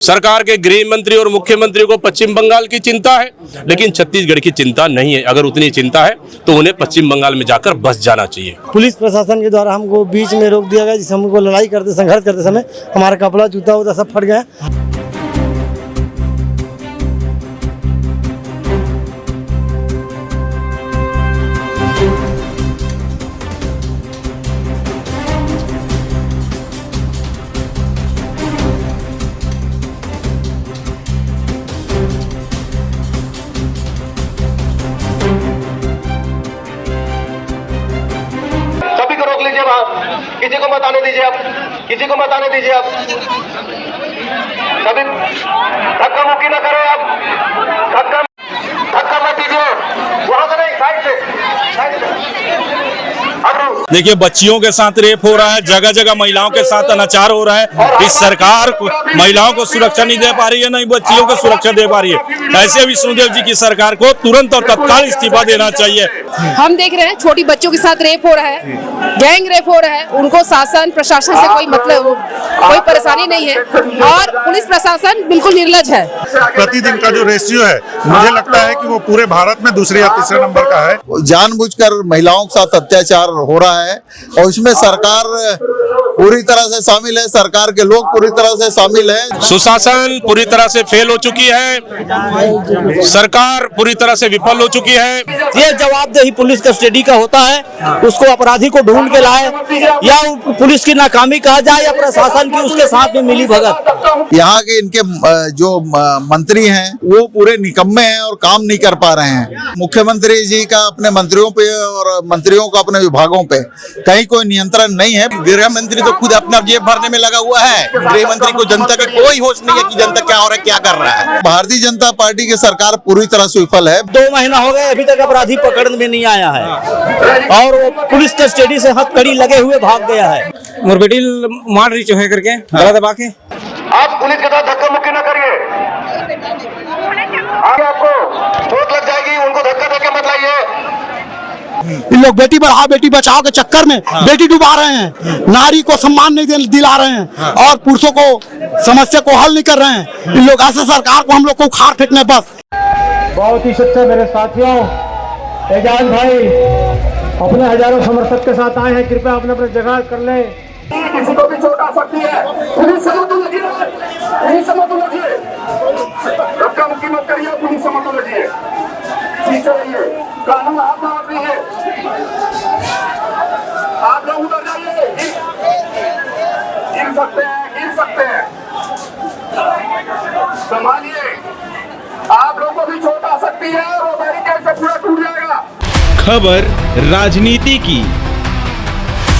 सरकार के गृह मंत्री और मुख्यमंत्री को पश्चिम बंगाल की चिंता है, लेकिन छत्तीसगढ़ की चिंता नहीं है। अगर उतनी चिंता है तो उन्हें पश्चिम बंगाल में जाकर बस जाना चाहिए। पुलिस प्रशासन के द्वारा हमको बीच में रोक दिया गया, जिससे हमको लड़ाई करते संघर्ष करते समय हमारा कपड़ा जूता उता सब फट गया। किसी को मत आने दीजिए आप, किसी को मत आने दीजिए आप, कभी धक्का मुक्की ना करें आप, धक्का मत दीजिए, वहां से नहीं, साइड से। देखिए, बच्चियों के साथ रेप हो रहा है, जगह जगह महिलाओं के साथ अनाचार हो रहा है। इस सरकार महिलाओं को सुरक्षा नहीं दे पा रही है, नहीं बच्चियों को सुरक्षा दे पा रही है। ऐसे विष्णुदेव जी की सरकार को तुरंत और तत्काल इस्तीफा देना चाहिए। हम देख रहे हैं छोटी बच्चों के साथ रेप हो रहा है, गैंग रेप हो रहा है, उनको शासन प्रशासन से कोई मतलब कोई परेशानी नहीं है और पुलिस प्रशासन बिल्कुल निर्लज है। प्रतिदिन का जो रेशियो है, मुझे लगता है कि वो पूरे भारत में दूसरे या तीसरे नंबर का है। जानबूझकर महिलाओं के साथ अत्याचार हो रहा है और इसमें सरकार पूरी तरह से शामिल है, सरकार के लोग पूरी तरह से शामिल है। सुशासन पूरी तरह से फेल हो चुकी है, सरकार पूरी तरह से विफल हो चुकी है। ये जवाबदेही पुलिस कस्टडी का होता है, उसको अपराधी को ढूंढ के लाए, या पुलिस की नाकामी कहा जाए या प्रशासन की उसके साथ में मिली भगत। यहाँ के इनके जो मंत्री हैं वो पूरे निकम्मे हैं और काम नहीं कर पा रहे हैं। मुख्यमंत्री जी का अपने मंत्रियों पे और मंत्रियों का अपने विभागों पे कहीं कोई नियंत्रण नहीं है। गृह मंत्री तो खुद अपना जेब भरने में लगा हुआ है। गृह मंत्री को जनता के कोई होश नहीं है कि जनता क्या हो रहा है, क्या कर रहा है। भारतीय जनता पार्टी की सरकार पूरी तरह से विफल है। 2 महीना हो गए, अभी तक अपराधी पकड़ में नहीं आया है और वो पुलिस कस्टडी से हथकड़ी लगे हुए भाग गया है। मोर बेटी मार रही है करके गला दबा के। आप पुलिस के साथ धक्का मुक्की ना करिए, आगे आपको चोट लग जाएगी, उनको धक्का देके मत लाइए। इन लोग बेटी बढ़ाओ बेटी बचाओ के चक्कर में बेटी डुबा रहे हैं, नारी को सम्मान नहीं दिला रहे हैं और पुरुषों को समस्या को हल नहीं कर रहे हैं। इन लोग ऐसे सरकार को हम लोग को उखाड़ फेंकने बस। बहुत ही सच्चा मेरे साथियों, एजाज भाई अपने हजारों समर्थक के साथ आए हैं, कृपया अपने अपने जगह कर ले। किसी को भी चोट आ सकती है, पुलिस समझ लीजिए, पुलिस समझ लीजिए, धक्का मुक्की मत करिए, पुलिस समझ लीजिए, पीछे रहिए, कानून हाथ में मत लीजिए, आप लोग उधर जाइए, गिर सकते हैं, गिर सकते हैं, संभालिए, आप लोगों को भी चोट आ सकती है और वो बैरिकेड से पूरा टूट जाएगा। खबर राजनीति की,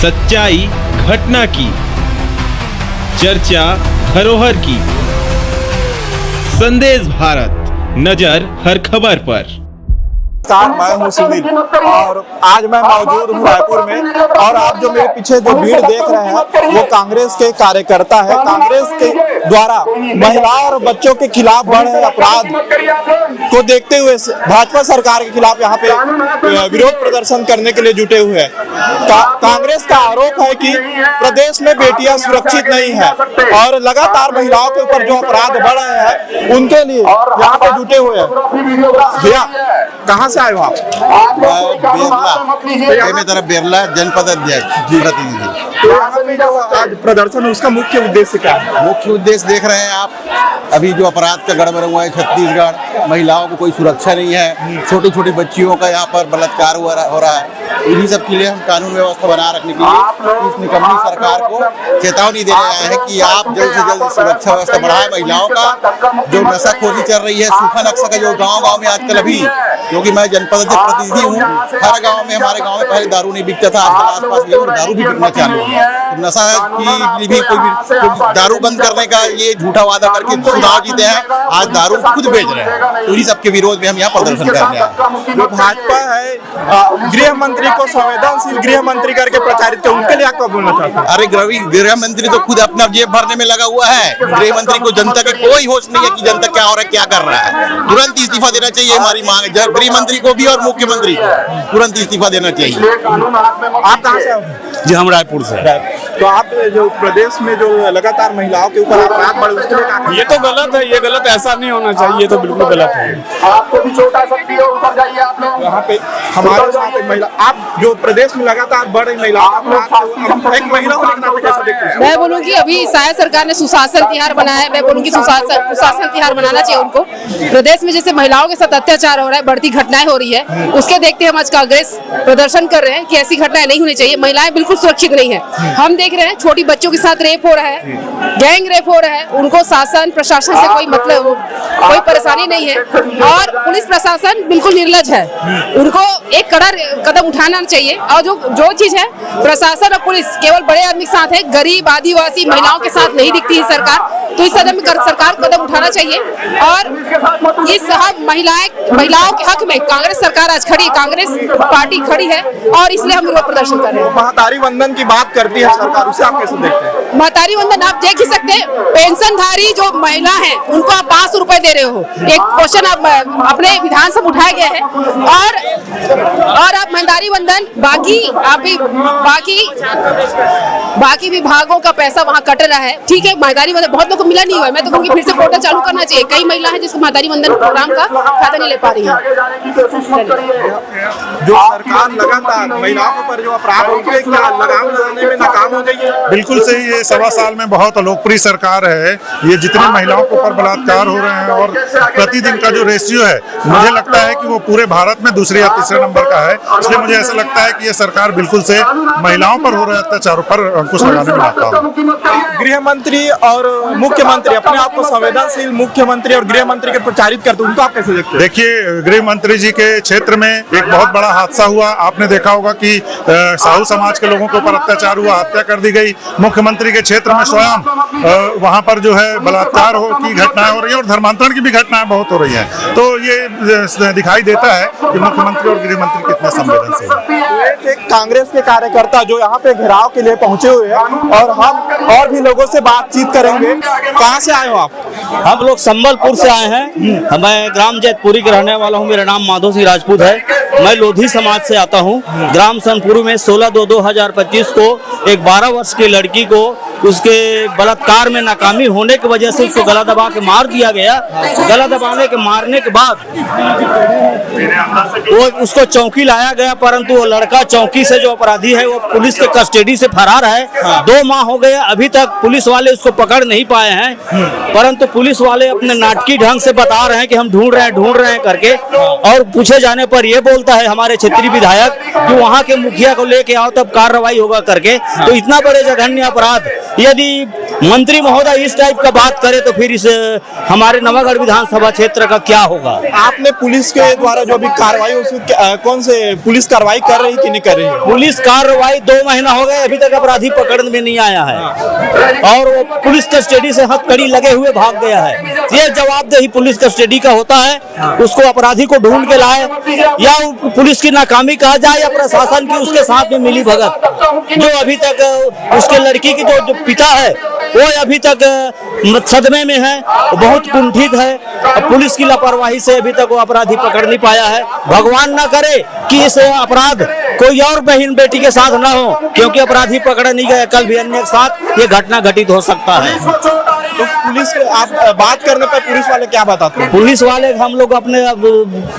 सच्चाई घटना की, चर्चा धरोहर की। संदेश भारत, नजर हर खबर पर। मैं हूं सुनील और आज मैं मौजूद हूं रायपुर में और आप जो मेरे पीछे जो भीड़ देख रहे हैं वो कांग्रेस के कार्यकर्ता है। कांग्रेस के द्वारा महिला और बच्चों के खिलाफ बढ़ रहे अपराध को देखते हुए भाजपा सरकार के खिलाफ यहाँ पे विरोध प्रदर्शन करने के लिए जुटे हुए हैं। कांग्रेस का आरोप है कि प्रदेश में बेटियां सुरक्षित नहीं है और लगातार महिलाओं के ऊपर जो अपराध बढ़ रहे हैं उनके लिए यहाँ पे जुटे हुए हैं। भैया कहाँ से आए हो आप? बेरला जनपद अध्यक्ष प्रतिनिधि। तो आज प्रदर्शन उसका मुख्य उद्देश्य क्या है? मुख्य उद्देश्य देख रहे हैं आप, अभी जो अपराध का गड़बड़ हुआ है छत्तीसगढ़, महिलाओं को कोई सुरक्षा नहीं है, छोटी छोटी बच्चियों का यहाँ पर बलात्कार हो रहा है। इन्हीं सब के लिए हम कानून व्यवस्था बनाए रखने के लिए इस निकम्मी सरकार को चेतावनी देने आए हैं कि आप जल्द से जल्द सुरक्षा व्यवस्था बढ़ाएं। महिलाओं का जो नशाखोरी चल रही है, सूखा नक्शा का जो गाँव में आजकल अभी, क्योंकि मैं जनपद अध्यक्ष प्रतिनिधि हूँ, हर गाँव में हमारे गाँव में पहले दारू नहीं बिकता था, आजकल आसपास दारू भी बिकना चालू है। नशा की भी कोई दारू बंद करने का ये झूठा वादा करके चुनाव जीते हैं, आज दारू खुद बेच रहे हैं। तो इन्हीं सबके विरोध में हम यहाँ प्रदर्शन करने आए। जो भाजपा है गृह मंत्री को संवेदनशील गृह मंत्री करके प्रचारित कर, उनके लिए क्या बोलना चाहते हैं? अरे गृह मंत्री तो खुद अपना जेब भरने में लगा हुआ है। गृह मंत्री को जनता के कोई होश नहीं है कि जनता क्या हो रहा है, क्या कर रहा है। तुरंत इस्तीफा देना चाहिए, हमारी मांग है। गृह मंत्री को भी और मुख्यमंत्री को तुरंत इस्तीफा देना चाहिए। आप कहाँ से? जी हम रायपुर से। तो आप जो प्रदेश में जो लगातार महिलाओं के ऊपर अपराध बढ़े उसके लिए क्या ये तो गलत है, ये गलत, ऐसा नहीं होना चाहिए, ये तो बिल्कुल गलत है। आपको भी चोट आ सकती है, ऊपर जाइए आप लोग। यहाँ पे हमारे साथ एक महिला, आप जो प्रदेश में लगातार बढ़ रही महिलाओं एक महिला होने के नाते कैसे देखते हैं? मैं बोलूंगी अभी शायद सरकार ने सुशासन तिहार बनाया है, मैं बोलूंगी सुशासन तिहार बनाना चाहिए उनको। प्रदेश में जैसे महिलाओं के साथ अत्याचार हो रहा है, बढ़ती घटनाएं हो रही है, उसके देखते हम आज कांग्रेस प्रदर्शन कर रहे हैं कि ऐसी घटनाएं नहीं होनी चाहिए। महिलाएं बिल्कुल सुरक्षित नहीं है। हम देख रहे हैं छोटी बच्चों के साथ रेप हो रहा है, गैंग रेप हो रहा है, उनको शासन प्रशासन से कोई मतलब कोई परेशानी नहीं है और पुलिस प्रशासन बिल्कुल निर्लज है। उनको एक कड़ा कदम उठाना चाहिए और जो चीज है प्रशासन और पुलिस केवल बड़े आदमी के साथ है, गरीब आदिवासी महिलाओं के साथ नहीं दिखती है सरकार। तो इस कदम सरकार कदम उठाना चाहिए और इस महिलाओं के हक में कांग्रेस सरकार आज खड़ी, कांग्रेस पार्टी खड़ी है और इसलिए हम विरोध प्रदर्शन कर रहे हैं। महतारी वंदन की बात करती है सरकार, उसे आप कैसे देखते हैं? महतारी वंदन आप देख ही सकते हैं, पेंशनधारी जो महिला है उनको आप 500 रुपए दे रहे हो। एक क्वेश्चन आप अपने विधानसभा उठाया गया है और आप महतारी वंदन बाकी विभागों का पैसा वहाँ कट रहा है। ठीक है, महतारी वंदन बहुत लोग को मिला नहीं हुआ है, मैं तो कहूँगी फिर से पोर्टल चालू करना चाहिए। कई महिला है जिसको महतारी वंदन प्रोग्राम का फायदा नहीं ले पा रही है। जो सरकार लगातार महिलाओं के ऊपर जो अपराध होते हैं क्या लगाम लगाने में नाकाम हो गई है? बिल्कुल सही, ये 1.25 साल में बहुत लोकप्रिय सरकार है। ये जितनी महिलाओं के ऊपर बलात्कार हो रहे हैं और प्रतिदिन का जो रेशियो है, मुझे लगता है कि वो पूरे भारत में दूसरे या तीसरे नंबर का है। इसलिए मुझे ऐसा लगता है कि ये सरकार बिल्कुल से महिलाओं पर हो रहे अत्याचारों पर अंकुश लगाने में नाकाम है। गृह मंत्री और मुख्यमंत्री अपने आप को संवेदनशील मुख्यमंत्री और गृह मंत्री के प्रचारित करते हैं, उनको आप कैसे देखते हैं? देखिए, गृह मंत्री जी के क्षेत्र में एक बहुत बड़ा हादसा हुआ। आपने देखा होगा कि साहू समाज के लोगों के ऊपर अत्याचार हुआ, हत्या कर दी गई। मुख्यमंत्री के क्षेत्र में स्वयं वहां पर जो है बलात्कार की घटनाएं हो रही है और धर्मांतरण की भी घटनाएं बहुत हो रही हैं। तो ये दिखाई देता है कि मुख्यमंत्री और गृह मंत्री कितने संवेदनशील हैं। कांग्रेस के कार्यकर्ता जो यहाँ पे घेराव के लिए पहुंचे हुए हैं और हम और भी लोगों से बातचीत करेंगे। कहाँ से आए हो आप? हम लोग संबलपुर से आए हैं। मैं ग्राम जैतपुरी के रहने वाला हूँ। मेरा नाम माधो सिंह राजपूत है। मैं लोधी समाज से आता हूँ। ग्राम सनपुर में 16/2/2025 को एक 12 वर्ष की लड़की को उसके बलात्कार में नाकामी होने की वजह से उसको गला दबा के मार दिया गया। गला दबाने के मारने के बाद वो उसको चौकी लाया गया, परंतु वो लड़का चौकी से जो अपराधी है वो पुलिस के कस्टडी से फरार है। 2 माह हो गए, अभी तक पुलिस वाले उसको पकड़ नहीं पाए हैं। परंतु पुलिस वाले अपने नाटकी ढंग से बता रहे हैं कि हम ढूंढ रहे हैं करके, और पूछे जाने पर ये बोलता है हमारे क्षेत्रीय विधायक कि वहाँ के मुखिया को लेके आओ तब कार्रवाई होगा करके। तो इतना बड़े जघन्य अपराध यदि मंत्री महोदय इस टाइप का बात करे तो फिर इस हमारे नवागढ़ विधानसभा क्षेत्र का क्या होगा? आपने पुलिस के द्वारा जो अभी कार्रवाई कौन से पुलिस कार्रवाई कर रही कि नहीं कर रही है? पुलिस कार्रवाई 2 महीना हो गए, अभी तक अपराधी पकड़ में नहीं आया है और वो पुलिस कस्टडी से हथकड़ी लगे हुए भाग गया है। ये जवाबदेही पुलिस कस्टडी का होता है, उसको अपराधी को ढूंढ के लाए, या पुलिस की नाकामी कहा जाए या प्रशासन की उसके साथ में मिली भगत। जो अभी तक उसके लड़की की जो पिता है वो अभी तक सदमे में है, बहुत कुंठित है। पुलिस की लापरवाही से अभी तक वो अपराधी पकड़ नहीं पाया है। भगवान ना करे कि इस अपराध कोई और बहन बेटी के साथ ना हो, क्योंकि अपराधी पकड़ा नहीं गया, कल भी अन्य के साथ ये घटना घटित हो सकता है। तो पुलिस आप बात करने पर पुलिस वाले क्या बताते हैं? पुलिस वाले हम लोग अपने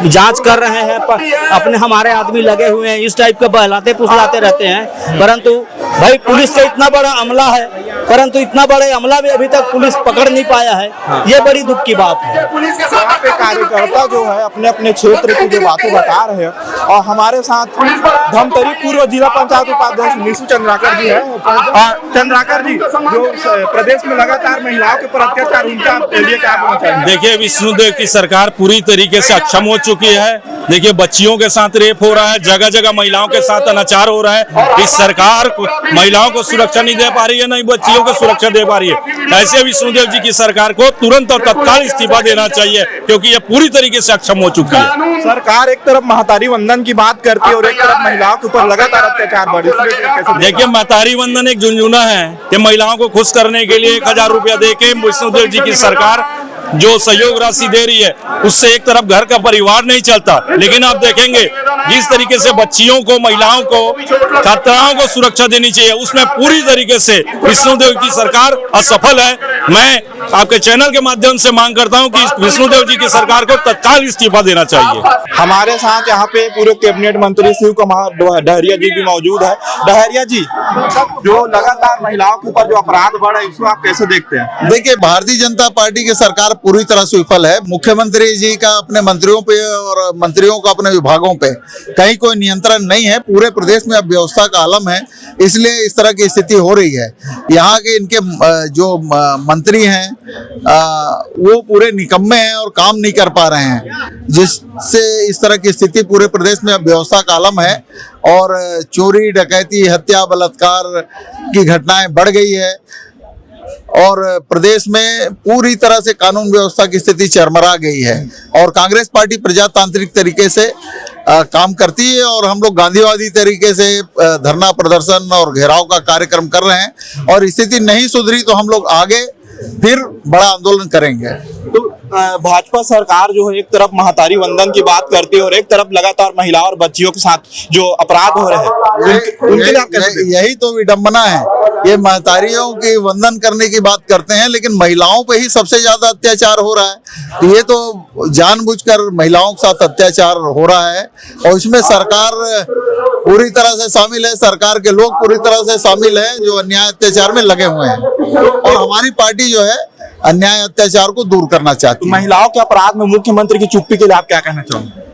जांच कर रहे हैं, अपने हमारे आदमी लगे हुए हैं, इस टाइप के बहलाते फुसलाते रहते हैं। परंतु भाई पुलिस का इतना बड़ा अमला है, परंतु इतना बड़े अमला भी अभी तक पुलिस पकड़ नहीं पाया है। ये बड़ी दुख की बात है। यहाँ पे कार्यकर्ता जो है अपने अपने क्षेत्र की जो बातें बता रहे हैं, और हमारे साथ धमतरी पूर्व जिला पंचायत उपाध्यक्ष निशु चंद्राकर जी है। चंद्राकर जी, जो प्रदेश में लगातार महिलाओं के ऊपर अत्याचार, उनका लिए क्या बोलना चाहिए? देखिए, विष्णुदेव की सरकार पूरी तरीके से अक्षम हो चुकी है। देखिए, बच्चियों के साथ रेप हो रहा है, जगह जगह महिलाओं के साथ अनाचार हो रहा है। इस सरकार महिलाओं को सुरक्षा नहीं दे पा रही है, नहीं बच्चियों को सुरक्षा दे पा रही है। ऐसे विष्णुदेव जी की सरकार को तुरंत और तत्काल इस्तीफा देना चाहिए, क्योंकि ये पूरी तरीके से अक्षम हो चुकी है। सरकार एक तरफ महतारी वंदन की बात करती है और एक तरफ महिलाओं के ऊपर लगातार अत्याचार बढ़ रहा है। देखिए, महतारी वंदन एक झुंझुना है कि महिलाओं को खुश करने के लिए 1000 रुपया दे के विष्णुदेव जी की सरकार जो सहयोग राशि दे रही है उससे एक तरफ घर का परिवार नहीं चलता, लेकिन आप देखेंगे जिस तरीके से बच्चियों को, महिलाओं को, छात्राओं को सुरक्षा देनी चाहिए उसमें पूरी तरीके से विष्णुदेव की सरकार असफल है। मैं आपके चैनल के माध्यम से मांग करता हूं कि विष्णुदेव जी की सरकार को तत्काल इस्तीफा देना चाहिए। हमारे साथ यहाँ पे पूर्व कैबिनेट मंत्री शिव कुमार डहरिया जी भी मौजूद है। डहरिया जी, जो लगातार महिलाओं के ऊपर जो अपराध बढ़ रहे हैं इसको आप कैसे देखते हैं? देखिए, भारतीय जनता पार्टी की सरकार पूरी तरह से विफल है। मुख्यमंत्री जी का अपने मंत्रियों पे और मंत्रियों का अपने विभागों पे कहीं कोई नियंत्रण नहीं है। पूरे प्रदेश में अब व्यवस्था का आलम है, इसलिए इस तरह की स्थिति हो रही है। यहाँ के इनके जो मंत्री हैं वो पूरे निकम्मे हैं और काम नहीं कर पा रहे हैं, जिससे इस तरह की स्थिति पूरे प्रदेश में अब व्यवस्था का आलम है और चोरी, डकैती, हत्या, बलात्कार की घटनाएं बढ़ गई है और प्रदेश में पूरी तरह से कानून व्यवस्था की स्थिति चरमरा गई है। और कांग्रेस पार्टी प्रजातांत्रिक तरीके से काम करती है और हम लोग गांधीवादी तरीके से धरना प्रदर्शन और घेराव का कार्यक्रम कर रहे हैं और स्थिति नहीं सुधरी तो हम लोग आगे फिर बड़ा आंदोलन करेंगे। तो भाजपा सरकार जो है एक तरफ महतारी वंदन की बात करती है और एक तरफ लगातार महिलाओं और बच्चियों के साथ जो अपराध हो रहे हैं उनके लिए आप कैसे? यही तो विडंबना है। ये महतारियों की वंदन करने की बात करते हैं लेकिन महिलाओं पे ही सबसे ज्यादा अत्याचार हो रहा है। तो ये तो जानबूझकर महिलाओं के साथ अत्याचार हो रहा है और इसमें सरकार पूरी तरह से शामिल है, सरकार के लोग पूरी तरह से शामिल हैं जो अन्याय अत्याचार में लगे हुए हैं और हमारी पार्टी जो है अन्याय अत्याचार को दूर करना चाहती है। महिलाओं के अपराध में मुख्यमंत्री की चुप्पी के लिए आप क्या कहना चाहोगे?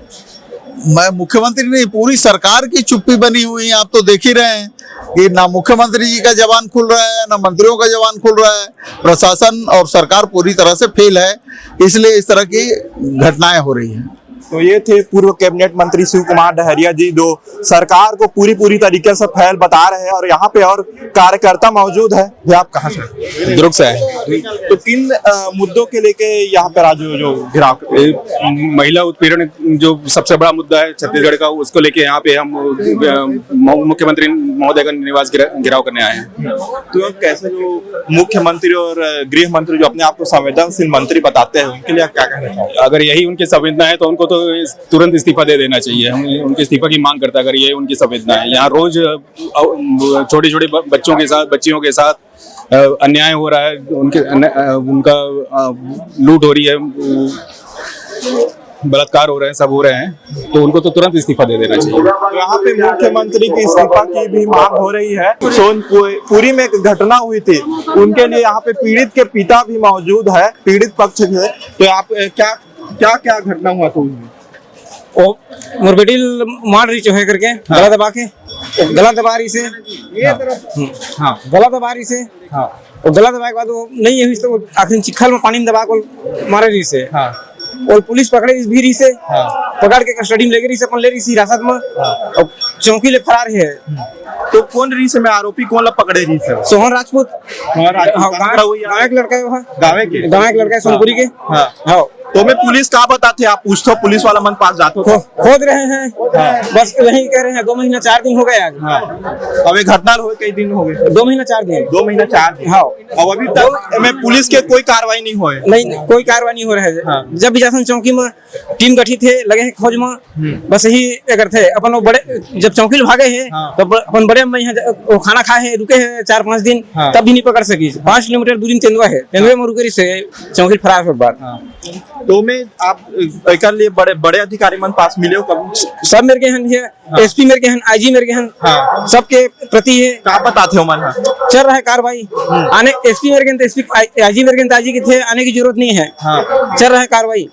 मैं मुख्यमंत्री नहीं, पूरी सरकार की चुप्पी बनी हुई है। आप तो देख ही रहे हैं कि ना मुख्यमंत्री जी का जबान खुल रहा है ना मंत्रियों का जबान खुल रहा है। प्रशासन और सरकार पूरी तरह से फेल है, इसलिए इस तरह की घटनाएं हो रही हैं। तो ये थे पूर्व कैबिनेट मंत्री शिव कुमार डहरिया जी, जो सरकार को पूरी तरीके से फेल बता रहे हैं और यहाँ पे और कार्यकर्ता मौजूद है। ये आप कहाँ से? दुर्ग से है। तो किन मुद्दों के लेके यहाँ पे राजू जो घिराव? महिला उत्पीड़न जो सबसे बड़ा मुद्दा है छत्तीसगढ़ का, उसको लेके यहाँ पे हम मुख्यमंत्री महोदय का निवास घिराव करने आए हैं। तो कैसे जो मुख्यमंत्री और गृह मंत्री जो अपने आप को संवेदनशील मंत्री बताते हैं उनके लिए आप क्या कहना चाहेंगे? अगर यही उनकी संवेदना है तो उनको तो तुरंत इस्तीफा दे देना चाहिए। हम उनके इस्तीफा की मांग करते हैं अगर ये उनकी संवेदना है। यहाँ रोज छोटे छोटे बच्चों के साथ, बच्चियों के साथ अन्याय हो रहा है, उनका लूट हो रही है, बलात्कार हो रहे हैं, सब हो रहे हैं, तो उनको तो तुरंत इस्तीफा दे देना चाहिए। तो यहाँ पे मुख्यमंत्री की इस्तीफा की भी मांग हो रही है। सोनपुरी में एक घटना हुई थी, उनके लिए यहाँ पे पीड़ित के पिता भी मौजूद है, पीड़ित पक्ष से। तो आप क्या घटना हुआ था उसमें? मोर बेटी मार रही चोहे करके गला दबा के, गला दबा रही से, गला दबा रही से, और गला दबाए के बाद वो नहीं हुई तो आखिर चिखल में पानी में दबा को मारे रही से। और पुलिस पकड़े इस भी रही से, पकड़ के कस्टडी में ले गई, अपन ले रही सी हिरासत में और चौकी ले फरार है। तो कौन रही से में आरोपी कौन ला पकड़े रही से? सोहन राजपूत, गाँव के लड़का है, गाँव के लड़का है सोनपुरी के। हाँ, तो मैं पुलिस का बताते आप पूछते हो, पुलिस वाला मन पास जाते हो, खोद रहे हैं। बस यही कह रहे हैं 2 महीना 4 दिन हो गए आज। अब ये घटना हुए कई दिन हो गए? 2 महीना 4 दिन। 2 महीना 4 दिन। हाँ, अब अभी तक में पुलिस के कोई कार्रवाई नहीं हुई? नहीं, कोई कार्रवाई नहीं हो रहा है। जब बिजासन चौकी में टीम गठित थे, लगे हैं खोज में, बस यही करते थे। अपन बड़े जब चौकी भागे है तो अपन बड़े में यहाँ खाना खाए है, रुके है 4-5 दिन, तब भी नहीं पकड़ सकी। 5 किलोमीटर दूरी तेंदुआ है, तेंदुए में रुके से चौकी फरार हो बात। तो में आप कर लिए बड़े अधिकारी मन पास मिले हो कभी? सब मेरे के हैं, एसपी मेरे के हैं, आईजी मेरे के हैं, सबके प्रति है। क्या बताते हो मन? चल रहा है कार्रवाई आने, एसपी मेरे के एसपी, आईजी मेरे के आईजी के थे, आने की जरूरत नहीं है। चल रहा है कार्रवाई।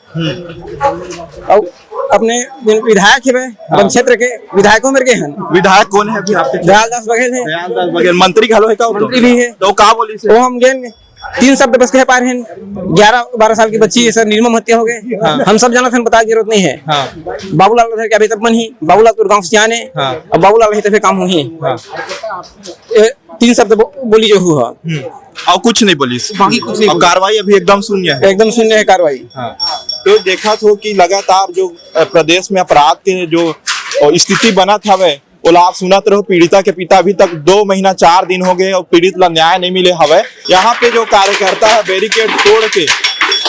और अपने विधायक है अपन क्षेत्र के विधायकों मेरे के हैं। विधायक कौन है अभी आपके? दयालदास बघेल है। मंत्री घलो है? मंत्री भी है। तो क्या बोली से? वो हम गेन 3 शब्द बस कह पा रहे हैं। 11-12 साल की बच्ची सर निर्मम हत्या हो गए। हम सब जाना था, बता की जरूरत नहीं है। बाबूलाल के अभी तक मन ही बाबूलाल तो गाँव से आने, अब बाबूलाल तभी काम हुई। 3 शब्द बोली जो हुआ और कुछ नहीं बोली, बाकी कुछ नहीं। कार्रवाई अभी एकदम शून्य है, एकदम शून्य है कार्रवाई। तो देखा तो कि लगातार जो प्रदेश में अपराध के जो स्थिति बना था वह आप सुनत रहो। पीड़िता के पिता अभी तक 2 महीना 4 दिन हो गए और पीड़ित ला न्याय नहीं मिले हवे। यहाँ पे जो कार्यकर्ता है बैरिकेड तोड़ के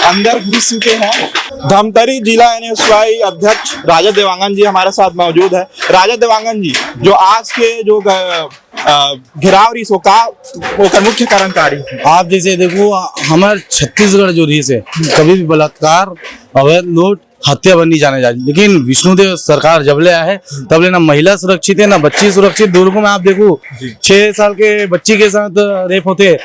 अंदर घुस चुके हैं। धमतरी जिला NSY अध्यक्ष राजा देवांगन जी हमारे साथ मौजूद है। राजा देवांगन जी, जो आज के जो घेराव रही सो का ओकर मुख्य कार्यकारी आप जैसे देखो हमारे छत्तीसगढ़ जो रही से कभी भी बलात्कार, अवैध लूट, हत्या बनी जाने जा रही, लेकिन विष्णुदेव सरकार जब ले आए तब ले ना महिला सुरक्षित है ना बच्ची सुरक्षित। दुर्ग में आप देखो 6 साल के बच्ची के साथ रेप होते,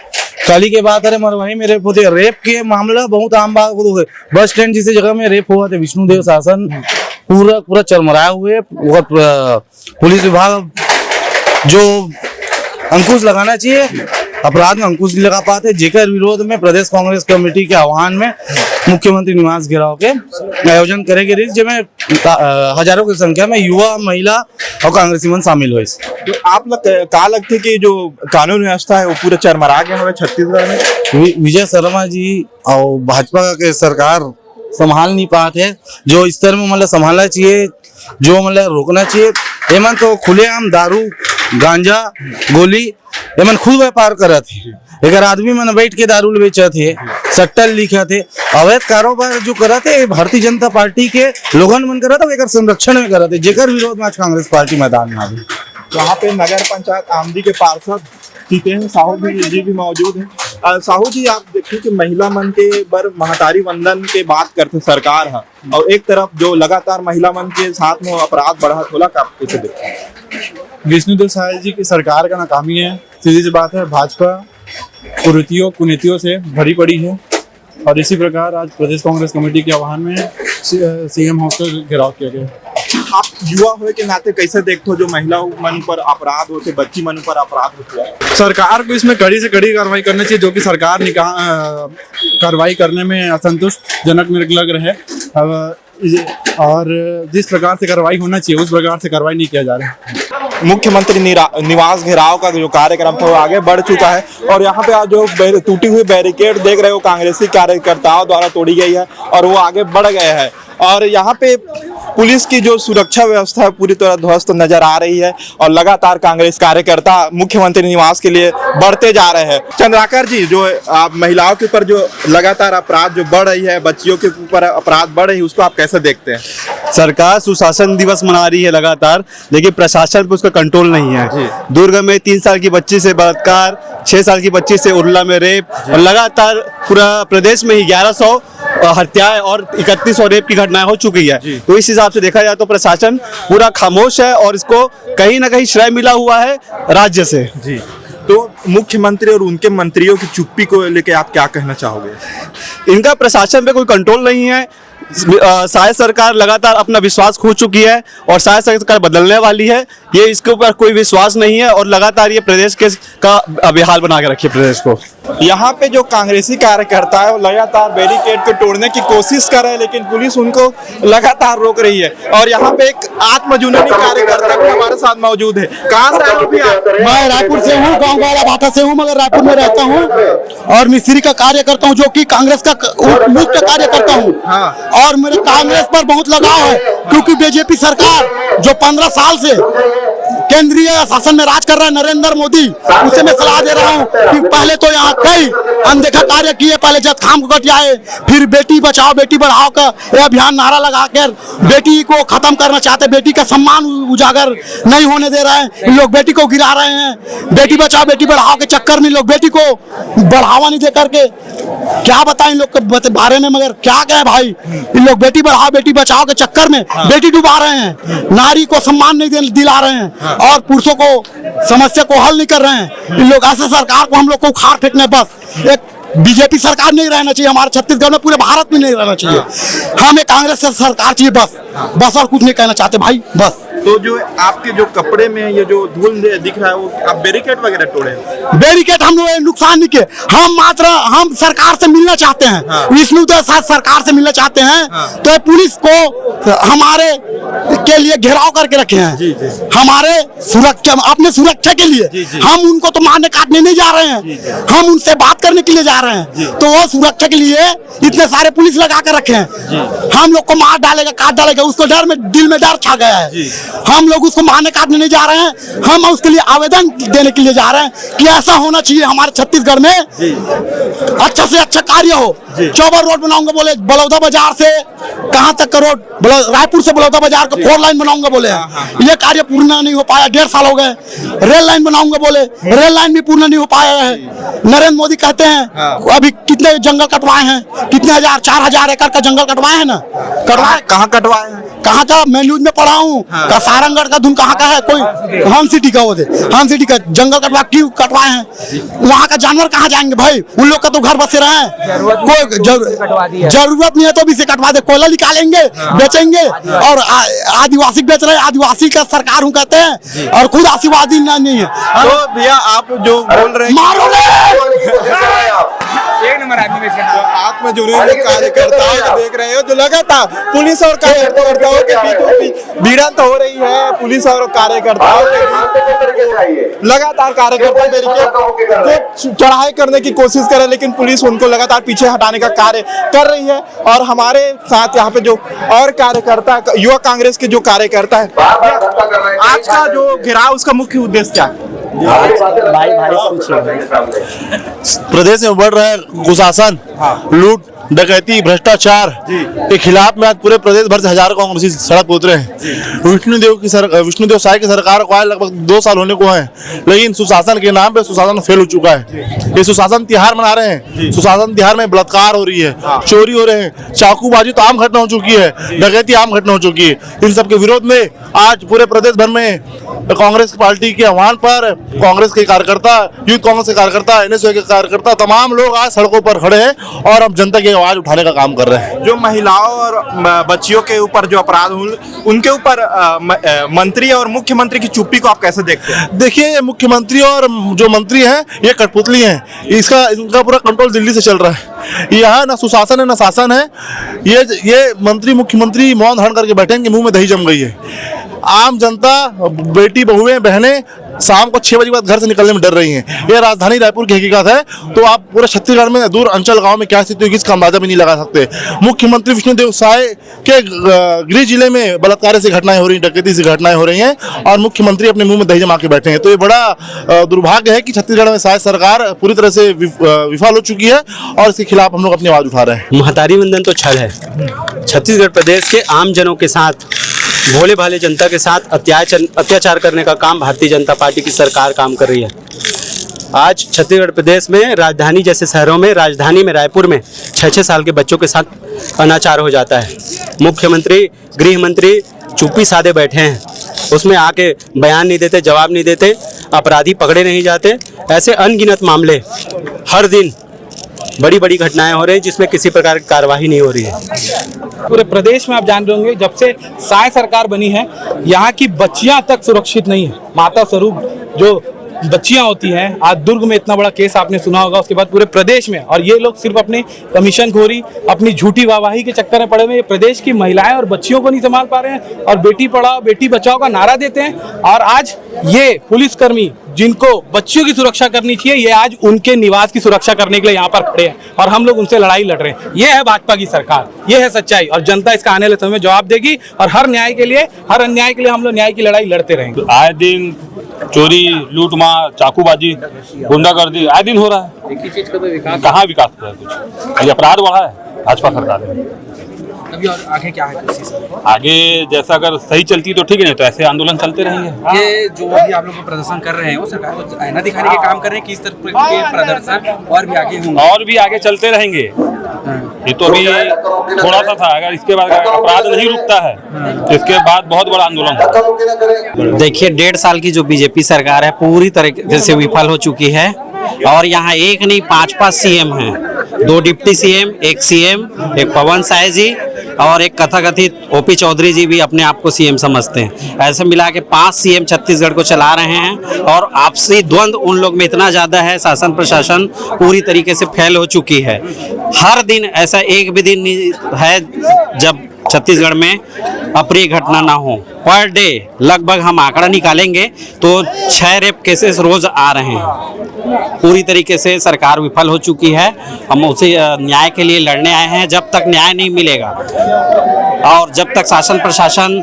कली के बात अरे मरवाही में रेप होते। रेप के मामला बहुत आम बात हो गए। बस स्टैंड जिस जगह में रेप हुआ था, विष्णुदेव शासन पूरा चरमराए हुए। पुलिस विभाग जो अंकुश लगाना चाहिए, अपराध में अंकुश नहीं लगा पाते, जेकर विरोध में प्रदेश कांग्रेस कमेटी के आह्वान में मुख्यमंत्री निवास घेराव के आयोजन करेंगे, जिसमें हजारों की संख्या में युवा, महिला और कांग्रेसी मन शामिल हुए। तो आप लोग का लगती कि जो कानून व्यवस्था है वो पूरा चरमरा गया है छत्तीसगढ़ में? विजय शर्मा जी और भाजपा के सरकार संभाल नहीं पाते। जो स्तर में मतलब संभालना चाहिए, जो मतलब रोकना चाहिए, एमन तो खुलेआम दारू, गांजा, गोली एमन खुद व्यापार करत थे। अगर आदमी मन बैठ के दारू बेचत थे, सट्टल लिखा थे, अवैध कारोबार जो करत है भारतीय जनता पार्टी के लोगन मन करत है, संरक्षण में करत है, जेकर विरोध में आज कांग्रेस पार्टी मैदान में आ गई। यहाँ पे नगर पंचायत आमदी के पार्षद जितेंद्र साहू जी भी मौजूद हैं। साहू जी, आप देखिए कि महिला मन के बर महतारी वंदन के बात करते सरकार है, और एक तरफ जो लगातार महिला मन के साथ में अपराध बढ़ा थोड़ा आप कैसे देखते हैं? विष्णुदेव साय जी की सरकार का नाकामी है, सीधी सी बात है। भाजपा कुनीतियों से भरी पड़ी है, और इसी प्रकार आज प्रदेश कांग्रेस कमेटी के आह्वान में CM हाउस का घेराव किया गया। आप युवा हुए के नाते कैसे देखते हो जो महिला मन पर अपराध होते, बच्ची मन पर अपराध होते हैं? सरकार को इसमें कड़ी से कड़ी कार्रवाई करनी चाहिए, जो कि सरकार कार्रवाई करने में असंतुष्ट जनक मेरे को लग रहा है। और जिस प्रकार से कार्रवाई होना चाहिए उस प्रकार से कार्रवाई नहीं किया जा रहा है। मुख्यमंत्री निवास घेराव का जो कार्यक्रम था वो आगे बढ़ चुका है, और यहाँ पे आज जो टूटी हुई बैरिकेड देख रहे हो कांग्रेसी कार्यकर्ताओं द्वारा तोड़ी गई है, और वो आगे बढ़ गए हैं। और यहाँ पे पुलिस की जो सुरक्षा व्यवस्था है पूरी तरह ध्वस्त नजर आ रही है, और लगातार कांग्रेस कार्यकर्ता मुख्यमंत्री निवास के लिए बढ़ते जा रहे हैं। चंद्राकर जी, जो आप महिलाओं के ऊपर जो लगातार अपराध जो बढ़ रही है, बच्चियों के ऊपर अपराध बढ़ रही है, उसको आप कैसे देखते हैं? सरकार सुशासन दिवस मना रही है लगातार, लेकिन प्रशासन पर उसका कंट्रोल नहीं है। दुर्ग में 3 साल की बच्ची से बलात्कार, 6 साल की बच्ची से उर्ला में रेप, और लगातार पूरा प्रदेश में ही 1100 हत्याएं और 3100 रेप की घटनाएं हो चुकी है। तो इस हिसाब से देखा जाए तो प्रशासन पूरा खामोश है, और इसको कहीं ना कहीं श्रेय मिला हुआ है राज्य से। जी, तो मुख्यमंत्री और उनके मंत्रियों की चुप्पी को लेकर आप क्या कहना चाहोगे? इनका प्रशासन पे कोई कंट्रोल नहीं है। शायद सरकार लगातार अपना विश्वास खो चुकी है, और शायद सरकार बदलने वाली है, ये इसके ऊपर कोई विश्वास नहीं है, और लगातार ये प्रदेश का बेहाल बना के रखी है प्रदेश को। यहाँ पे जो कांग्रेसी कार्यकर्ता है वो लगातार बैरिकेड को तोड़ने की कोशिश कर रहे हैं, लेकिन पुलिस उनको लगातार रोक रही है। और यहाँ पे एक आत्मजुननी कार्यकर्ता भी हमारे साथ मौजूद है। कहाँ से आए भी आप? मैं रायपुर से हूँ, गाँव वाला बाटा से हूँ, मगर रायपुर में रहता हूँ, और मिस्त्री का कार्य करता हूँ, जो कि कांग्रेस का मुख्य कार्य करता हूँ। और मेरे कांग्रेस पर बहुत लगाव है, क्योंकि बीजेपी सरकार जो 15 साल से केंद्रीय शासन में राज कर रहा है नरेंद्र मोदी, उसे मैं सलाह दे रहा हूँ कि पहले तो यहाँ कई अनदेखा कार्य किए। पहले जतखाम को कटियाए, फिर बेटी बचाओ बेटी बढ़ाओ का यह अभियान नारा लगाकर बेटी को खत्म करना चाहते, बेटी का सम्मान उजागर नहीं होने दे रहे हैं। इन लोग बेटी को गिरा रहे हैं। बेटी बचाओ बेटी बढ़ाओ के चक्कर में लोग बेटी को बढ़ावा नहीं दे करके, क्या बताएं इन लोग के बारे में, मगर क्या कहें भाई। इन लोग बेटी बढ़ाओ बेटी बचाओ के चक्कर में बेटी डुबा रहे हैं, नारी को सम्मान नहीं दिला रहे हैं, और पुरुषों को समस्या को हल नहीं कर रहे हैं। इन लोग ऐसे सरकार को हम लोग को उखाड़ फेंकने, बस एक बीजेपी सरकार नहीं रहना चाहिए हमारे छत्तीसगढ़ में, पूरे भारत में नहीं रहना चाहिए। हमें कांग्रेस से सरकार चाहिए, बस और कुछ नहीं कहना चाहते भाई, बस। तो जो आपके जो कपड़े में ये जो धूल दिख रहा है वो आप बैरिकेड वगैरह तोड़े? बैरिकेड हम लोग नुकसान नहीं किए, हम सरकार से मिलना चाहते हैं। विष्णुदेव साथ सरकार से मिलना चाहते हैं, तो पुलिस को हमारे के लिए घेराव करके रखे हैं, हमारे सुरक्षा, अपने सुरक्षा के लिए। हम उनको तो मारने काटने नहीं जा रहे हैं, हम उनसे बात करने के लिए जा रहे हैं, तो वो सुरक्षा के लिए इतने सारे पुलिस लगा कर रखे हैं। हम लोग को मार डालेगा, काट डालेगा, उसको डर में, दिल में डर छा गया है। हम लोग उसको मारने काटने नहीं जा रहे हैं, हम उसके लिए आवेदन देने के लिए जा रहे हैं कि ऐसा होना चाहिए हमारे छत्तीसगढ़ में, अच्छा से अच्छा कार्य हो। चौबर रोड बनाऊंगा बोले, बलौदा बाजार से कहाँ तक का रोड, रायपुर से बलौदा बाजार का 4 लाइन बनाऊंगा बोले, ये कार्य पूर्ण नहीं हो पाया, 1.5 साल हो गए। रेल लाइन बनाऊंगा बोले, रेल लाइन भी पूर्ण नहीं हो पाया है। नरेंद्र मोदी कहते हैं अभी कितने जंगल कटवाए हैं, कितने 4,000 एकड़ का जंगल कटवाए हैं ना, कटवाए कहाँ कटवाए हैं, कहाँ का, मैं न्यूज में पढ़ा हूँ। सारंगढ़ का धुन कहाँ का है, कोई हम सिटी का, वो हम सिटी का जंगल कटवा क्यों कटवाए हैं? वहाँ का जानवर कहाँ जाएंगे भाई? उन लोग का तो घर बसे रहे हैं, कोई जरूरत नहीं है तो भी से कटवा दे, कोयला निकालेंगे, बेचेंगे, और आदिवासी बेच रहे हैं, आदिवासी का सरकार हूँ कहते हैं, और खुद आदिवासी नहीं है। तो भैया आप जो बोल रहे हैं, मारो एक नंबर आदमी आप में जुड़े कार्यकर्ताओं को देख रहे हो जो लगातार पुलिस और कार्यकर्ताओं के बीच भिड़ंत हो रही है। पुलिस और कार्यकर्ताओं के लगातार कार्यकर्ता जो चढ़ाई करने की कोशिश कर रहे हैं, लेकिन पुलिस उनको लगातार पीछे हटाने का कार्य कर रही है। और हमारे साथ यहाँ पे जो और कार्यकर्ता, युवा कांग्रेस के जो कार्यकर्ता है, आज का जो घेराव उसका मुख्य उद्देश्य क्या है? प्रदेश में बढ़ रहा है कुशासन, लूट, डकैती, भ्रष्टाचार के खिलाफ में आज पूरे प्रदेश भर से हजारों कांग्रेसी सड़क पर उतरे हैं। विष्णुदेव साय की सरकार को आज लगभग 2 साल होने को है, लेकिन सुशासन के नाम पे सुशासन फेल हो चुका है। ये सुशासन तिहार मना रहे हैं, सुशासन तिहार में बलात्कार हो रही है, चोरी हो रहे हैं, चाकूबाजी तो आम घटना हो चुकी है, डकैती आम घटना हो चुकी है। इन सब के विरोध में आज पूरे प्रदेश भर में कांग्रेस पार्टी के आह्वान पर कांग्रेस के कार्यकर्ता, यूथ कांग्रेस के कार्यकर्ता, एनएसयू के कार्यकर्ता, तमाम लोग आज सड़कों पर खड़े हैं और हम जनता की आवाज उठाने का काम कर रहे हैं। जो महिलाओं और बच्चियों के ऊपर जो अपराध हुए, उनके ऊपर मंत्री और मुख्यमंत्री की चुप्पी को आप कैसे देखते हैं? देखिए, मुख्यमंत्री और जो मंत्री हैं ये कठपुतली हैं, इनका पूरा कंट्रोल दिल्ली से चल रहा है। यहाँ ना सुशासन है ना शासन है। ये मंत्री मुख्यमंत्री मौन धारण करके बैठे हैं कि मुंह में दही जम गई है। आम जनता, बेटी बहुएं बहनें शाम को 6 बजे बाद घर से निकलने में डर रही हैं। ये राजधानी रायपुर की हकीकत है। तो आप पूरे छत्तीसगढ़ में दूर अंचल गांव में क्या स्थिति होगी इसका अंदाजा भी नहीं लगा सकते। मुख्यमंत्री विष्णुदेव साय के गृह जिले में बलात्कार से घटनाएं हो रही हैं, डकैती से घटनाएं हो रही हैं, और मुख्यमंत्री अपने मुंह में दही जमा के बैठे हैं। तो ये बड़ा दुर्भाग्य है कि छत्तीसगढ़ में शायद सरकार पूरी तरह से विफल हो चुकी है और इसके खिलाफ हम लोग अपनी आवाज उठा रहे हैं। महतारी वंदन तो छल है। छत्तीसगढ़ प्रदेश के आम जनों के साथ, भोले भाले जनता के साथ अत्याचार करने का काम भारतीय जनता पार्टी की सरकार काम कर रही है। आज छत्तीसगढ़ प्रदेश में राजधानी जैसे शहरों में, राजधानी में रायपुर में 6-6 साल के बच्चों के साथ अनाचार हो जाता है। मुख्यमंत्री, गृह मंत्री चुप्पी साधे बैठे हैं, उसमें आके बयान नहीं देते, जवाब नहीं देते, अपराधी पकड़े नहीं जाते। ऐसे अनगिनत मामले हर दिन बड़ी बड़ी घटनाएं हो रही हैं जिसमें किसी प्रकार की कार्रवाई नहीं हो रही है। पूरे प्रदेश में आप जान रहे होंगे, जब से साय सरकार बनी है, यहाँ की बच्चियां तक सुरक्षित नहीं है। माता स्वरूप जो बच्चियां होती हैं, आज दुर्ग में इतना बड़ा केस आपने सुना होगा, उसके बाद पूरे प्रदेश में, और ये लोग सिर्फ अपने कमीशन खोरी, अपनी झूठी वाहवाही के चक्कर में पड़े हुए, प्रदेश की महिलाएं और बच्चियों को नहीं संभाल पा रहे हैं और बेटी पढ़ाओ बेटी बचाओ का नारा देते हैं। और आज ये पुलिसकर्मी जिनको बच्चियों की सुरक्षा करनी चाहिए, ये आज उनके निवास की सुरक्षा करने के लिए यहाँ पर खड़े हैं और हम लोग उनसे लड़ाई लड़ रहे हैं। ये है भाजपा की सरकार, ये है सच्चाई, और जनता इसका आने वाले समय में जवाब देगी। और हर न्याय के लिए, हर अन्याय के लिए हम लोग न्याय की लड़ाई लड़ते रहेंगे। आए दिन चोरी, लूटमार, चाकूबाजी, गुंडागर्दी आए दिन हो रहा है। एक ही चीज का तो विकास, कहाँ विकास हो रहा है? कुछ ये अपराध बढ़ा है भाजपा सरकार में। अभी और आगे क्या है? आगे जैसा अगर सही चलती तो ठीक है, नहीं तो ऐसे आंदोलन चलते रहेंगे। ये जो अभी आप लोग प्रदर्शन कर रहे हैं, वो सरकार को आईना दिखाने के काम कर रहे हैं कि इस तरह के प्रदर्शन और भी आगे होंगे, और भी आगे चलते रहेंगे। ये तो अभी थोड़ा सा था, अगर इसके बाद अपराध नहीं रुकता है तो इसके बाद बहुत बड़ा आंदोलन होगा। देखिए 1.5 साल की जो बीजेपी सरकार है पूरी तरीके से विफल हो चुकी है। और यहाँ एक नहीं 5-5 सीएम हैं, 2 डिप्टी सीएम, 1 सीएम, एक पवन साय जी और एक कथाकथित ओपी चौधरी जी भी अपने आप को सीएम समझते हैं। ऐसे मिला के 5 सीएम छत्तीसगढ़ को चला रहे हैं और आपसी द्वंद्व उन लोग में इतना ज़्यादा है, शासन प्रशासन पूरी तरीके से फेल हो चुकी है। हर दिन ऐसा एक भी दिन नहीं है जब छत्तीसगढ़ में अप्रिय घटना ना हो। पर डे लगभग हम आंकड़ा निकालेंगे तो 6 रेप केसेस रोज आ रहे हैं। पूरी तरीके से सरकार विफल हो चुकी है। हम उसे न्याय के लिए लड़ने आए हैं। जब तक न्याय नहीं मिलेगा और जब तक शासन प्रशासन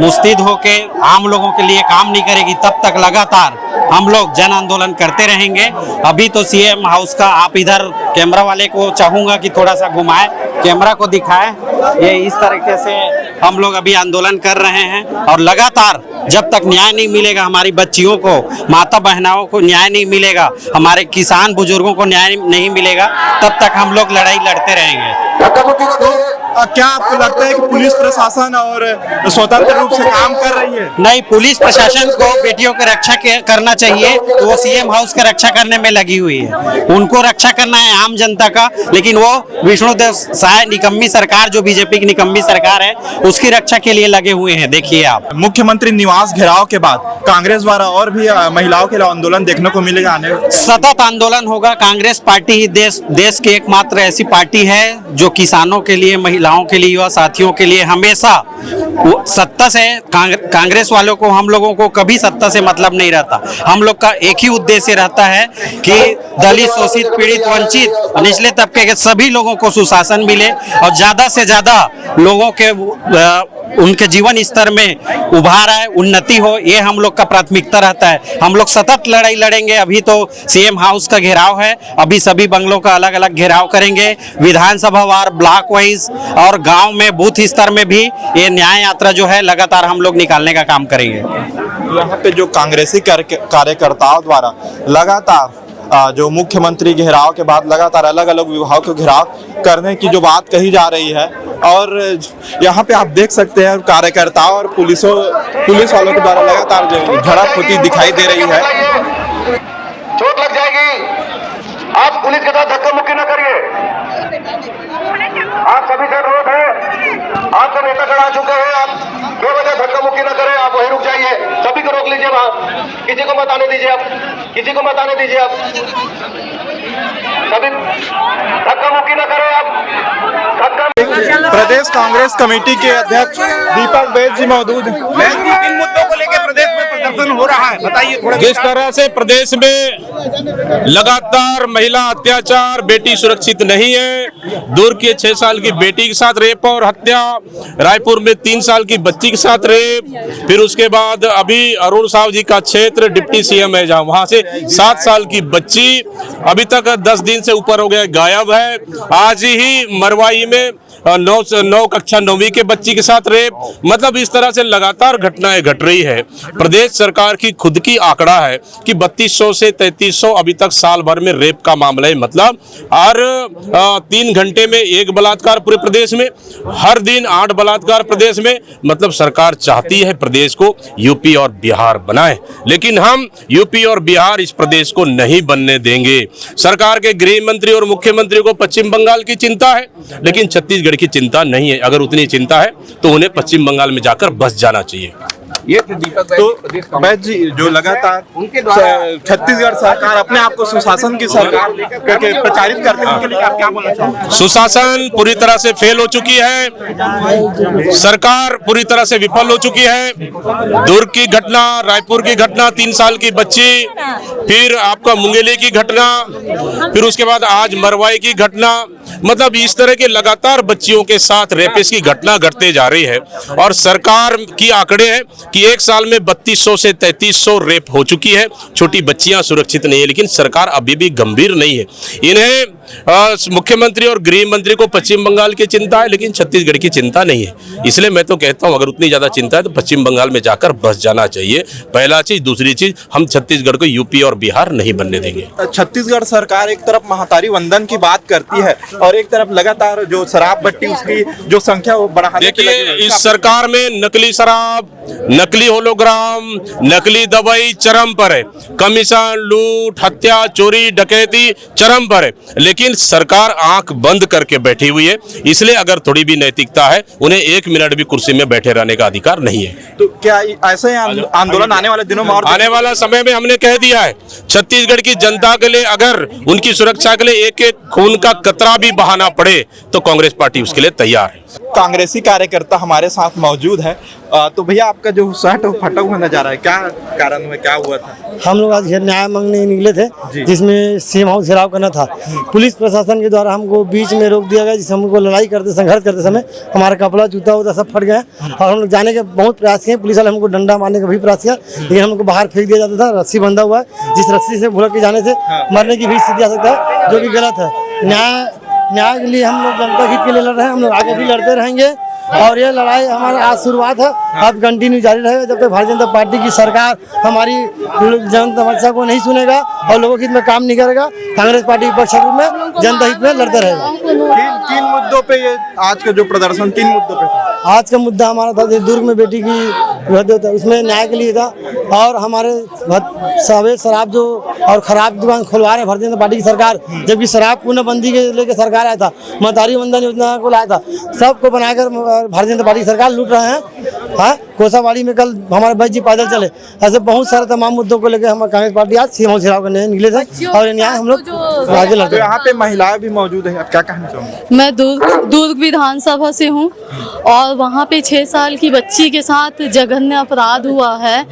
मुस्तैद होके आम लोगों के लिए काम नहीं करेगी, तब तक लगातार हम लोग जन आंदोलन करते रहेंगे। अभी तो सीएम हाउस का आप इधर कैमरा वाले को चाहूंगा कि थोड़ा सा घुमाए, कैमरा को दिखाए। ये इस तरीके से हम लोग अभी आंदोलन कर रहे हैं और लगातार जब तक न्याय नहीं मिलेगा, हमारी बच्चियों को, माता बहनाओं को न्याय नहीं मिलेगा, हमारे किसान बुजुर्गों को न्याय नहीं मिलेगा, तब तक हम लोग लड़ाई लड़ते रहेंगे। क्या आपको लगता है कि पुलिस प्रशासन और स्वतंत्र रूप से काम कर रही है? नहीं, पुलिस प्रशासन को बेटियों की रक्षा करना चाहिए, तो वो सीएम हाउस की रक्षा करने में लगी हुई है। उनको रक्षा करना है आम जनता का, लेकिन वो विष्णुदेव साय निकम्मी सरकार, जो बीजेपी की निकम्मी सरकार है, उसकी रक्षा के लिए लगे हुए हैं। देखिए आप, मुख्यमंत्री निवास घेराव के बाद कांग्रेस द्वारा और भी महिलाओं के लिए आंदोलन देखने को मिलेगा आने? सतत आंदोलन होगा। कांग्रेस पार्टी ही देश की एकमात्र ऐसी पार्टी है जो किसानों के लिए, महिलाओं के लिए, युवा साथियों के लिए हमेशा सत्ता से, कांग्रेस वालों को, हम लोगों को कभी सत्ता से मतलब नहीं रहता। हम लोग का एक ही उद्देश्य रहता है कि दलित, शोषित, पीड़ित, वंचित, निचले तबके के सभी लोगों को सुशासन मिले और ज्यादा से ज्यादा लोगों के उनके जीवन स्तर में उभार आए, उन्नति हो, ये हम लोग का प्राथमिकता रहता है। हम लोग सतत लड़ाई लड़ेंगे। अभी तो सीएम हाउस का घेराव है, अभी सभी बंगलों का अलग अलग घेराव करेंगे। विधानसभा वार, ब्लॉक वाइज और गांव में बूथ स्तर में भी ये न्याय यात्रा जो है लगातार हम लोग निकालने का काम करेंगे। यहाँ पे जो कांग्रेसी कार्यकर्ताओं द्वारा लगातार जो मुख्यमंत्री घेराव के बाद लगातार अलग अलग विभागों को घेराव करने की जो बात कही जा रही है, और यहाँ पे आप देख सकते हैं कार्यकर्ताओं और पुलिस वालों के द्वारा लगातार जो झड़प होती दिखाई दे रही है। चोट लग जाएगी, आप पुलिस के साथ धक्का मुक्की न करिए। आप सभी से अनुरोध है, आप सब नेता खड़ा चुके हैं, आप बेवजह धक्का मुक्की न करें, आप वहीं रुक जाइए। सभी को रोक लीजिए वहां, किसी को मत आने दीजिए, आप किसी को मत आने दीजिए, आप सभी धक्का मुक्की न करें। आप प्रदेश कांग्रेस कमेटी के अध्यक्ष दीपक बैज जी मौजूद हैं। किन मुद्दों को लेकर प्रदेश में प्रदर्शन हो रहा है, बताइए थोड़ा। जिस तरह से प्रदेश में लगातार महिला अत्याचार, बेटी सुरक्षित नहीं है, दूर की 6 साल की बेटी के साथ रेप और हत्या, रायपुर में 3 साल की बच्ची के साथ रेप, फिर उसके बाद अभी अरुण साव जी का क्षेत्र डिप्टी सीएम है, जहां वहां से 7 साल की बच्ची अभी तक 10 दिन से ऊपर हो गया गायब है। आज ही मरवाई में 9 कक्षा 9वीं के बच्ची के साथ रेप। मतलब इस तरह से लगातार घटनाएं घट रही है। प्रदेश सरकार की खुद की आंकड़ा है कि 3200 से 3300 अभी तक साल भर में रेप का मामला है। मतलब हर 3 घंटे में 1 बलात्कार पूरे प्रदेश में, हर दिन 8 बलात्कार प्रदेश में। मतलब सरकार चाहती है प्रदेश को यूपी और बिहार बनाए, लेकिन हम यूपी और बिहार इस प्रदेश को नहीं बनने देंगे। सरकार के गृह मंत्री और मुख्यमंत्री को पश्चिम बंगाल की चिंता है, लेकिन छत्तीसगढ़ की चिंता नहीं है। अगर उतनी चिंता है तो उन्हें पश्चिम बंगाल में जाकर बस जाना चाहिए। ये तो बैज जी, जो लगातार छत्तीसगढ़ सरकार अपने आप को सुशासन की सरकार करके प्रचारित करते हैं, उनके लिए आप क्या बोलना चाहोगे? सुशासन पूरी तरह से फेल हो चुकी है, सरकार पूरी तरह से विफल हो चुकी है। दुर्ग की घटना, रायपुर की घटना, 3 साल की बच्ची, फिर आपका मुंगेली की घटना, फिर उसके बाद आज मरवाई की घटना। मतलब इस तरह के लगातार बच्चियों के साथ रेपिस्ट की घटना घटते जा रही है। और सरकार की आंकड़े हैं कि 1 साल में 3200 से 3300 रेप हो चुकी है। छोटी बच्चियां सुरक्षित नहीं है, लेकिन सरकार अभी भी गंभीर नहीं है। इन्हें मुख्यमंत्री और गृह मंत्री को पश्चिम बंगाल की चिंता है, लेकिन छत्तीसगढ़ की चिंता नहीं है। इसलिए मैं तो कहता हूं, अगर उतनी ज्यादा चिंता है तो पश्चिम बंगाल में जाकर बस जाना चाहिए। पहला चीज। दूसरी चीज, हम छत्तीसगढ़ को यूपी और बिहार नहीं बनने देंगे। छत्तीसगढ़ सरकार एक तरफ महातारी वंदन की बात करती है और एक तरफ लगातार जो शराब भट्टी, उसकी जो संख्या वो बढ़ाने की लगी है। इस सरकार में नकली शराब, नकली होलोग्राम, नकली दवाई चरम पर है। कमीशन, लूट, हत्या, चोरी, डकैती चरम पर है। लेकिन सरकार आंख बंद करके बैठी हुई है। इसलिए अगर थोड़ी भी नैतिकता है, उन्हें 1 मिनट भी कुर्सी में बैठे रहने का अधिकार नहीं है। तो क्या ऐसे आंदोलन आने वाले दिनों में और आने वाला समय में हमने कह दिया है, छत्तीसगढ़ की जनता के लिए अगर उनकी सुरक्षा के लिए एक-एक खून का कतरा भी बहाना पड़े तो कांग्रेस पार्टी उसके लिए तैयार है। कांग्रेसी कार्यकर्ता हमारे साथ मौजूद है। तो भैया आपका जो शर्ट फटा हुआ नजर है, क्या कारण में क्या हुआ था? हम लोग आज न्याय मांगने निकले थे, जिसमें सीएम हाउस घेराव करना था। पुलिस प्रशासन के द्वारा हमको बीच में रोक दिया गया, जिससे हमको लड़ाई करते संघर्ष करते समय हमारा कपड़ा जूता उता सब फट गया और हम लोग जाने के बहुत प्रयास किए। पुलिस वाले हमको डंडा मारने का भी प्रयास किया, लेकिन हमको बाहर फेंक दिया जाता था। रस्सी बंधा हुआ है, जिस रस्सी से भुलक के जाने से मरने की भी स्थिति आ सकता है, जो कि गलत है। न्याय के लिए हम लोग जनता हित के लिए लड़ रहे हैं, हम लोग आगे भी लड़ते रहेंगे और ये लड़ाई हमारा आज शुरुआत है, अब कंटिन्यू जारी रहेगा जब तक भारतीय जनता पार्टी की सरकार हमारी जन समस्या को नहीं सुनेगा और लोगों के हित में काम नहीं करेगा। कांग्रेस पार्टी विपक्ष के रूप में जनता हित में लड़ते रहेगा। तीन मुद्दों पे ये आज का जो प्रदर्शन 3 मुद्दों पे था। आज का मुद्दा हमारा था दुर्ग में बेटी की मृत्यु था, उसमें न्याय के लिए था। और हमारे सभी शराब जो और खराब दुकान खुलवा रहे भारतीय जनता पार्टी की सरकार, जबकि शराब पूर्णबंदी के लेकर सरकार आया था, महतारी वंदन योजना को लाया था, सबको बनाकर भारतीय जनता पार्टी की सरकार लूट रहे हैं। हाँ, कोसाबाड़ी में कल हमारे भाई जी पैदल चले, ऐसे बहुत सारे तमाम मुद्दों को लेकर हम कांग्रेस पार्टी आज सीएम हाउस घेराव करने निकले थे और न्याय हम लोग आगे लड़ते। यहाँ पे महिलाएं भी मौजूद है, आप क्या कहना चाहोगे? मैं दुर्ग विधानसभा से हूँ और वहाँ पे 6 साल की बच्ची के साथ जघन्य अपराध हुआ है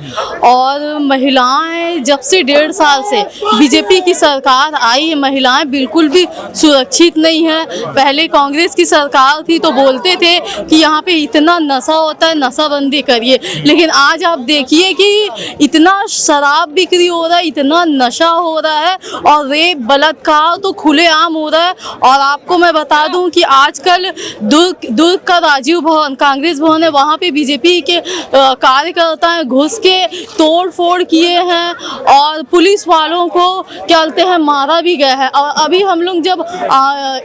और महिलाएं जब से 1.5 साल से बीजेपी की सरकार आई है, महिलाएं बिल्कुल भी सुरक्षित नहीं है। पहले कांग्रेस की सरकार थी तो बोलते थे कि यहाँ पे इतना नशा होता है, नशाबंदी करिए, लेकिन आज आप देखिए कि इतना शराब बिक्री हो रहा है, इतना नशा हो रहा है और रेप बलात्कार तो खुलेआम हो रहा है। और आपको मैं बता दूं कि आजकल दुर्ग का राजीव भवन, कांग्रेस भवन है, वहाँ पे बीजेपी के कार्यकर्ता घुस के तोड़ फोड़ किए हैं और पुलिस वालों को क्या बोलते हैं मारा भी गया है। और अभी हम लोग जब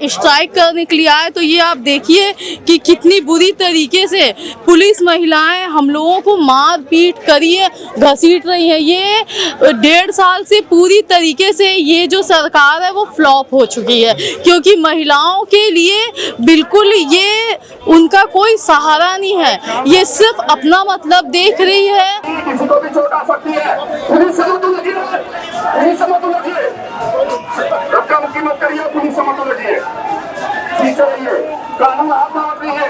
स्ट्राइक करने के लिए आए तो ये आप देखिए कि कितनी बुरी तरीके से पुलिस महिलाएं हम लोगों को मार पीट करिए घसीट रही है। ये 1.5 साल से पूरी तरीके से ये जो सरकार है वो फ्लॉप हो चुकी है, क्योंकि महिलाओं के लिए बिल्कुल ये उनका कोई सहारा नहीं है, ये सिर्फ अपना मतलब देख रही है। किसी को भी चोट आ सकती है, पुलिस समतुल्य लगिए, पुलिस समतुल्य लगिए, धक्का मुक्की मत करिए, पुलिस समतुल्य लगिए, पीछे रहिए, कानून हाथ में मत लीजिए,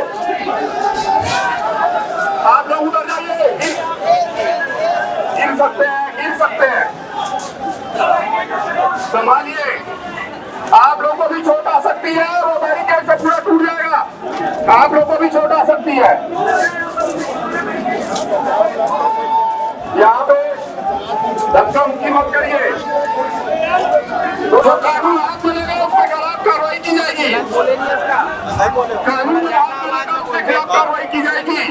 आप लोग उधर जाइए, गिर सकते हैं, संभालिए, आप लोगों को भी चोट आ सकती है और वो बैरिकेड से पूरा टूट जाएगा, आप लोगों को भी चोट आ सकती है। यहाँ पे धक्का मुक्की मत करिए, तो जो कानून हाथ में लेगा उसके खिलाफ कार्रवाई की जाएगी, कानून हाथ में लेगा उसके खिलाफ कार्रवाई की जाएगी।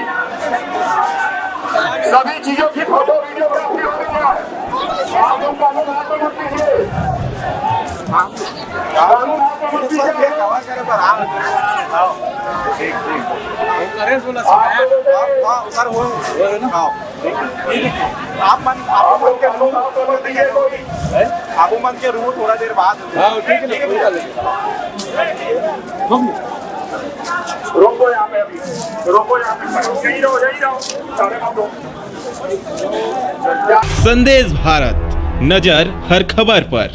सभी चीजों की फोटो वीडियोग्राफी हो रही है, आप लोग कानून हाथ में मत लीजिए, कानून हाथ में मत लीजिए। आप मन के रूट थोड़ा देर बाद रोको यहाँ पे, अभी रोको यहाँ पे, यही रहो, सारे मत दो। संदेश भारत, नजर हर खबर पर।